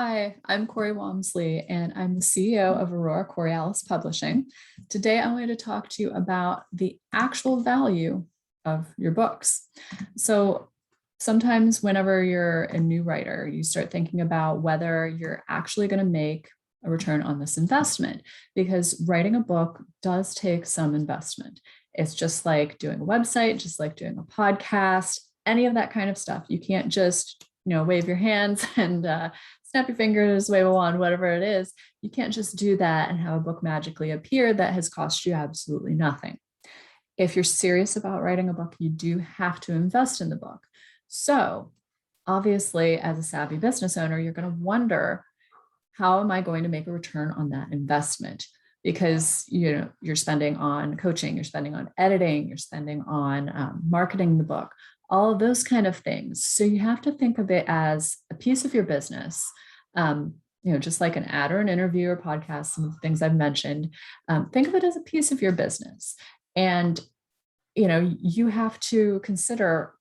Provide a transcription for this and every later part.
Hi, I'm Corey Walmsley, and I'm the CEO of Aurora Borealis Publishing. Today, I wanted to talk to you about the actual value of your books. So, sometimes, whenever you're a new writer, you start thinking about whether you're actually going to make a return on this investment, because writing a book does take some investment. It's just like doing a website, just like doing a podcast, any of that kind of stuff. You can't just wave your hands and snap your fingers, wave a wand, whatever it is. You can't just do that and have a book magically appear that has cost you absolutely nothing. If you're serious about writing a book, you do have to invest in the book. So obviously, as a savvy business owner, you're going to wonder, how am I going to make a return on that investment? Because you're spending on coaching, you're spending on editing, you're spending on marketing the book, all of those kind of things. So you have to think of it as a piece of your business, just like an ad or an interview or podcast, some of the things I've mentioned. Think of it as a piece of your business. And, you have to consider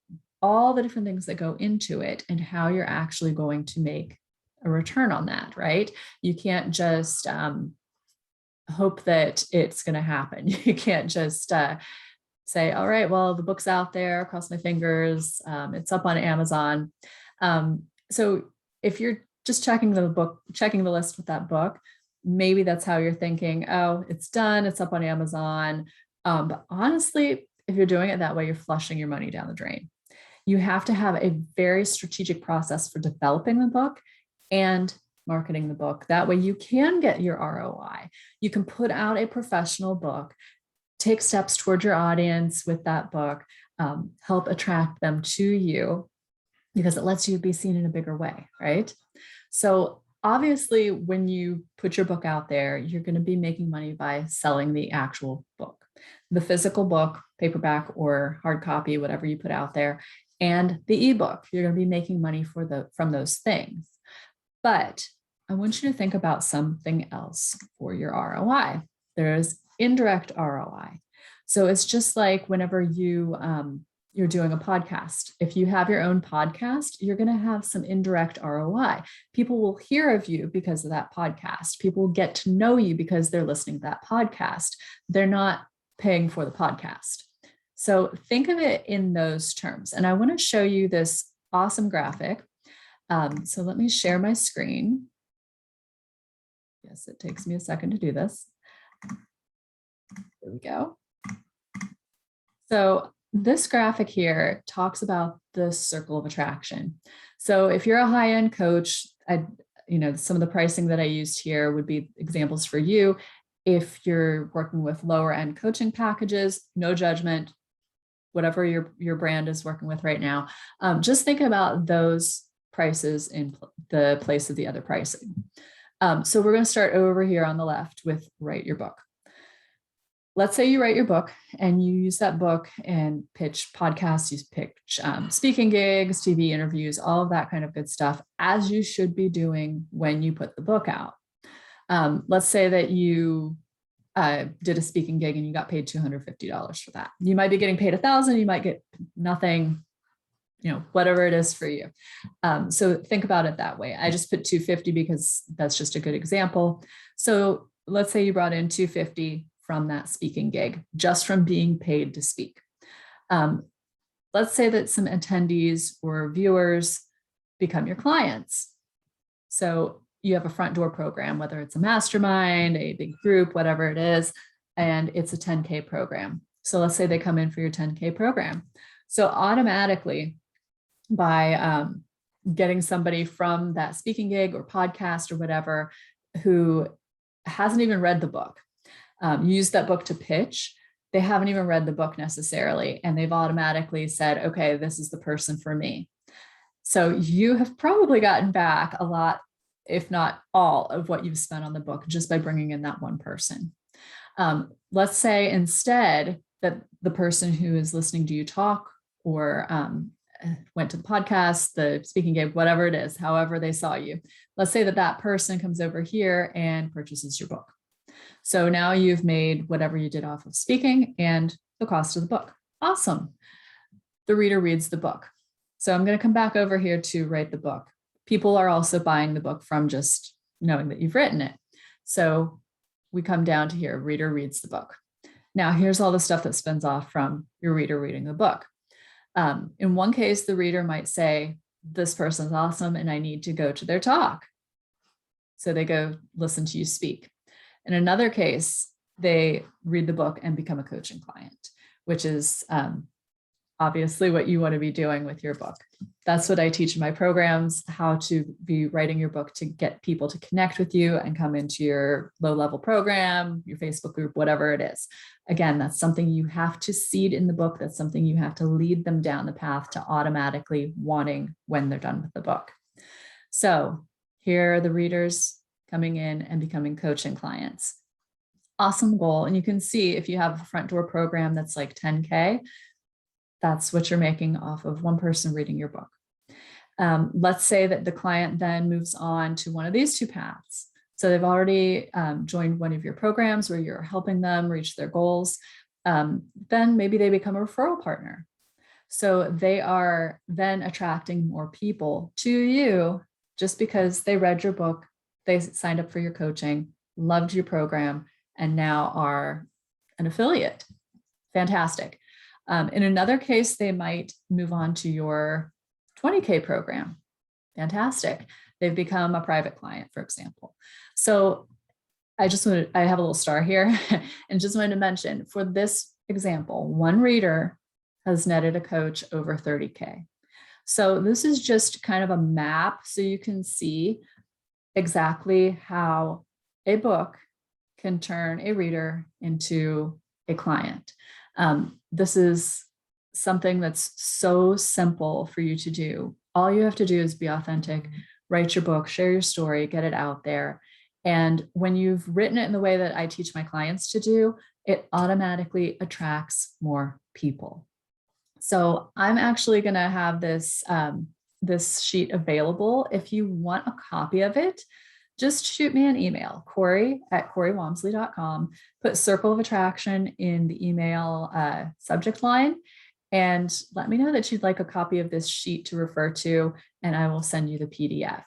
all the different things that go into it and how you're actually going to make a return on that, right? You can't just hope that it's going to happen. You can't just say, all right, well, the book's out there, cross my fingers, it's up on Amazon. So if you're just checking the list with that book, maybe that's how you're thinking, oh, it's done, it's up on Amazon. But honestly, if you're doing it that way, you're flushing your money down the drain. You have to have a very strategic process for developing the book and marketing the book. That way you can get your ROI. You can put out a professional book, take steps toward your audience with that book, help attract them to you, because it lets you be seen in a bigger way, right? So obviously, when you put your book out there, you're going to be making money by selling the actual book, the physical book, paperback or hard copy, whatever you put out there, and the ebook. You're going to be making money from those things. But I want you to think about something else for your ROI. There's indirect ROI. So it's just like whenever you're doing a podcast. If you have your own podcast, you're going to have some indirect ROI. People will hear of you because of that podcast. People will get to know you because they're listening to that podcast. They're not paying for the podcast. So think of it in those terms. And I want to show you this awesome graphic. So let me share my screen. Yes, it takes me a second to do this. There we go. So this graphic here talks about the circle of attraction. So if you're a high-end coach, some of the pricing that I used here would be examples for you. If you're working with lower end coaching packages, no judgment, whatever your brand is working with right now, just think about those prices in the place of the other pricing. So we're going to start over here on the left with write your book. Let's say you write your book and you use that book and pitch podcasts, you pitch speaking gigs, TV interviews, all of that kind of good stuff, as you should be doing when you put the book out. Let's say that you did a speaking gig and you got paid $250 for that. You might be getting paid $1,000, you might get nothing, whatever it is for you. So think about it that way. I just put $250 because that's just a good example. So let's say you brought in $250 from that speaking gig, just from being paid to speak. Let's say that some attendees or viewers become your clients. So you have a front door program, whether it's a mastermind, a big group, whatever it is, and it's a 10K program. So let's say they come in for your 10K program. So automatically, by getting somebody from that speaking gig or podcast or whatever who hasn't even read the book, use that book to pitch, they haven't even read the book necessarily, and they've automatically said, okay, this is the person for me. So you have probably gotten back a lot, if not all, of what you've spent on the book just by bringing in that one person. Let's say instead that the person who is listening to you talk or went to the podcast, the speaking gig, whatever it is, however they saw you, let's say that that person comes over here and purchases your book. So now you've made whatever you did off of speaking and the cost of the book. Awesome. The reader reads the book. So I'm going to come back over here to write the book. people are also buying the book from just knowing that you've written it. So we come down to here, reader reads the book. Now, here's all the stuff that spins off from your reader reading the book. In one case, the reader might say, this person's awesome and I need to go to their talk. So they go listen to you speak. In another case, they read the book and become a coaching client, which is obviously what you want to be doing with your book. That's what I teach in my programs, how to be writing your book to get people to connect with you and come into your low-level program, your Facebook group, whatever it is. Again, that's something you have to seed in the book. That's something you have to lead them down the path to automatically wanting when they're done with the book. So here are the readers coming in and becoming coaching clients. Awesome goal. And you can see if you have a front door program that's like 10K, that's what you're making off of one person reading your book. Let's say that the client then moves on to one of these two paths. So they've already joined one of your programs where you're helping them reach their goals. Then maybe they become a referral partner. So they are then attracting more people to you just because they read your book, they signed up for your coaching, loved your program, and now are an affiliate. Fantastic. In another case, they might move on to your 20K program. Fantastic. They've become a private client, for example. So I have a little star here and just wanted to mention for this example, one reader has netted a coach over 30K. So this is just kind of a map so you can see exactly how a book can turn a reader into a client. This is something that's so simple for you to do. All you have to do is be authentic, write your book, share your story, get it out there. And when you've written it in the way that I teach my clients to do, it automatically attracts more people. So I'm actually going to have this, this sheet available. If you want a copy of it, just shoot me an email, Corey@CoreyWamsley.com, put Circle of Attraction in the email subject line, and let me know that you'd like a copy of this sheet to refer to, and I will send you the PDF.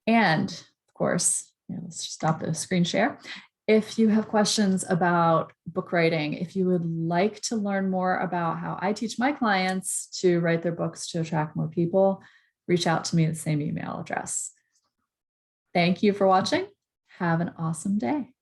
And of course, let's stop the screen share. If you have questions about book writing, if you would like to learn more about how I teach my clients to write their books to attract more people, reach out to me at the same email address. Thank you for watching. Have an awesome day.